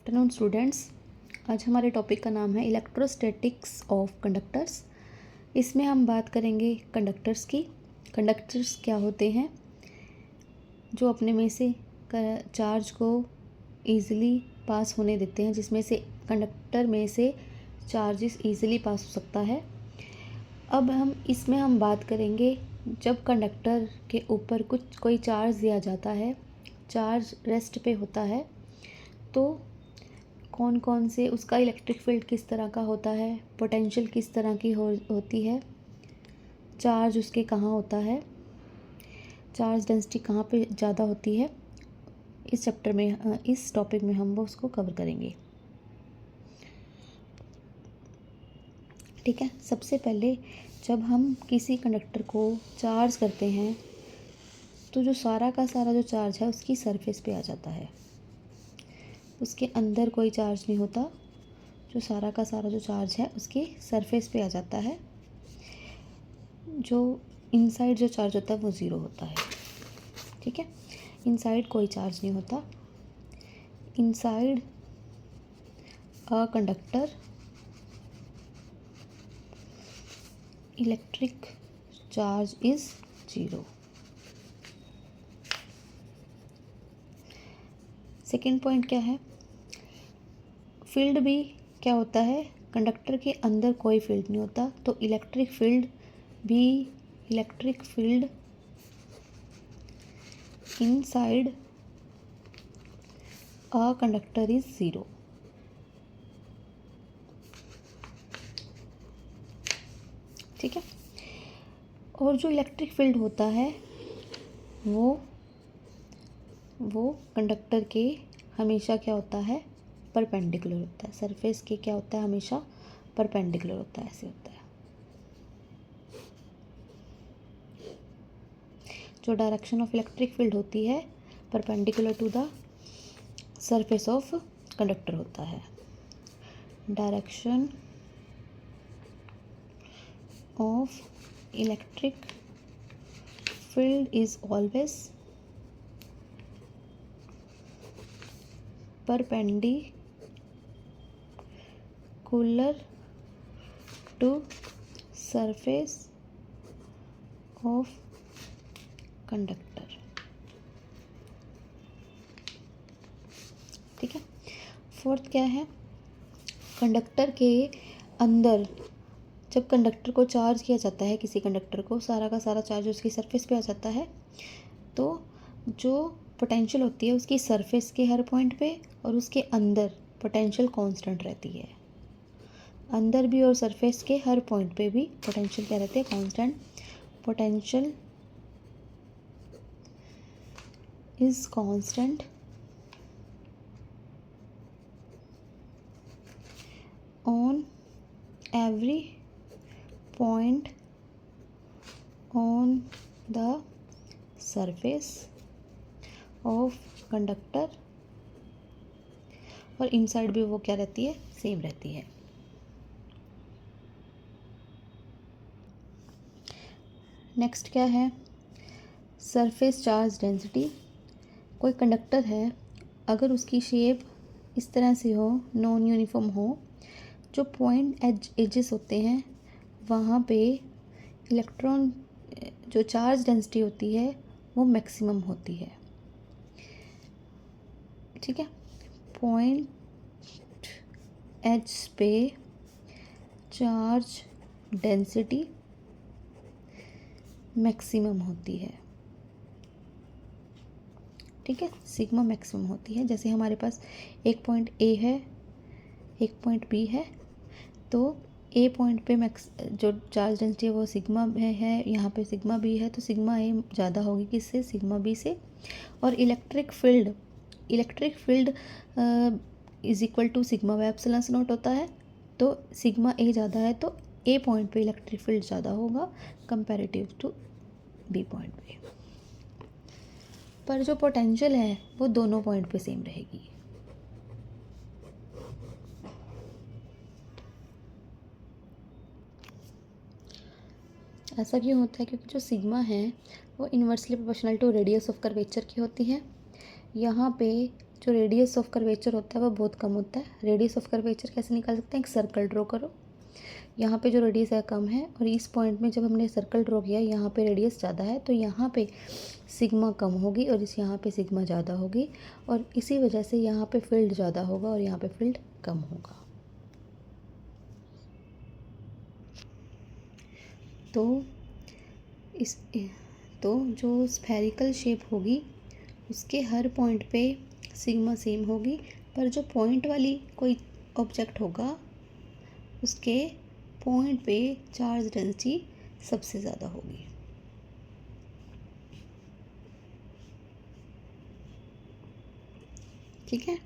Afternoon students, आज हमारे topic का नाम है इलेक्ट्रोस्टैटिक्स ऑफ कंडक्टर्स। इसमें हम बात करेंगे कंडक्टर्स की। कंडक्टर्स क्या होते हैं? जो अपने में से चार्ज को ईज़िली पास होने देते हैं, जिसमें से कंडक्टर में से चार्जेस ईज़िली पास हो सकता है। अब हम बात करेंगे जब कंडक्टर के ऊपर कोई चार्ज दिया जाता है, चार्ज रेस्ट पे होता है, तो कौन कौन से उसका इलेक्ट्रिक फील्ड किस तरह का होता है, पोटेंशियल किस तरह की होती है, चार्ज उसके कहाँ होता है, चार्ज डेंसिटी कहाँ पे ज़्यादा होती है। इस चैप्टर में इस टॉपिक में हम वो उसको कवर करेंगे। ठीक है। सबसे पहले जब हम किसी कंडक्टर को चार्ज करते हैं तो जो सारा का सारा जो चार्ज है उसकी सरफेस पे आ जाता है, उसके अंदर कोई चार्ज नहीं होता। जो सारा का सारा जो चार्ज है उसकी सरफेस पे आ जाता है। जो इनसाइड जो चार्ज होता है वो ज़ीरो होता है। ठीक है। इनसाइड कोई चार्ज नहीं होता। Inside a conductor electric charge is zero. Second point क्या है? फील्ड भी क्या होता है? कंडक्टर के अंदर कोई फील्ड नहीं होता, तो electric field inside a conductor is zero. ठीक है। और जो इलेक्ट्रिक फील्ड होता है वो कंडक्टर के हमेशा क्या होता है? परपेंडिकुलर होता है। सरफेस के क्या होता है? हमेशा परपेंडिकुलर होता है। ऐसे होता है। जो डायरेक्शन ऑफ इलेक्ट्रिक फील्ड होती है perpendicular to the surface of conductor होता है। Direction of electric field is always perpendicular to surface of conductor। ठीक है। फोर्थ क्या है? कंडक्टर के अंदर जब कंडक्टर को चार्ज किया जाता है, किसी कंडक्टर को सारा का सारा चार्ज उसकी सरफेस पे आ जाता है, तो जो पोटेंशियल होती है उसकी सरफेस के हर पॉइंट पे और उसके अंदर पोटेंशियल कांस्टेंट रहती है। अंदर भी और सरफेस के हर पॉइंट पे भी पोटेंशियल क्या रहते हैं? Constant. Potential is constant on every point on the surface of conductor, और इनसाइड भी वो क्या रहती है? सेम रहती है। नेक्स्ट क्या है? Surface charge density. कोई कंडक्टर है, अगर उसकी शेप इस तरह से हो, नॉन यूनिफॉर्म हो, जो पॉइंट एजेस होते हैं वहाँ पे इलेक्ट्रॉन जो चार्ज डेंसिटी होती है वो मैक्सिमम होती है। ठीक है। पॉइंट एज पे चार्ज डेंसिटी मैक्सिमम होती है। ठीक है। सिग्मा मैक्सिमम होती है। जैसे हमारे पास एक पॉइंट ए है, एक पॉइंट बी है, तो ए पॉइंट पे जो चार्ज डेंसिटी है वो सिग्मा है, यहाँ पे सिग्मा बी है, तो सिग्मा ए ज़्यादा होगी किससे? सिग्मा बी से। और electric field is equal to sigma by epsilon not होता है। तो सिग्मा ए ज़्यादा है तो ए पॉइंट पे इलेक्ट्रिक फील्ड ज़्यादा होगा कंपैरेटिव टू बी पॉइंट पे। पर जो पोटेंशियल है वो दोनों पॉइंट पे सेम रहेगी। ऐसा क्यों होता है? क्योंकि जो सिग्मा है वो inversely proportional to radius of curvature की होती है। यहाँ पे जो रेडियस ऑफ कर्वेचर होता है वो बहुत कम होता है। रेडियस ऑफ कर्वेचर कैसे निकाल सकते हैं, एक सर्कल ड्रॉ करो, यहाँ पे जो रेडियस है कम है और इस पॉइंट में जब हमने सर्कल ड्रॉ किया यहाँ पे रेडियस ज़्यादा है, तो यहाँ पे सिग्मा कम होगी और इस यहाँ पे सिग्मा ज़्यादा होगी, और इसी वजह से यहाँ पे फील्ड ज़्यादा होगा और यहाँ पे फील्ड कम होगा। तो इस तो जो स्फेरिकल शेप होगी उसके हर पॉइंट पे सिग्मा सेम होगी, पर जो पॉइंट वाली कोई ऑब्जेक्ट होगा उसके पॉइंट पे चार्ज डेंसिटी सबसे ज़्यादा होगी। ठीक है।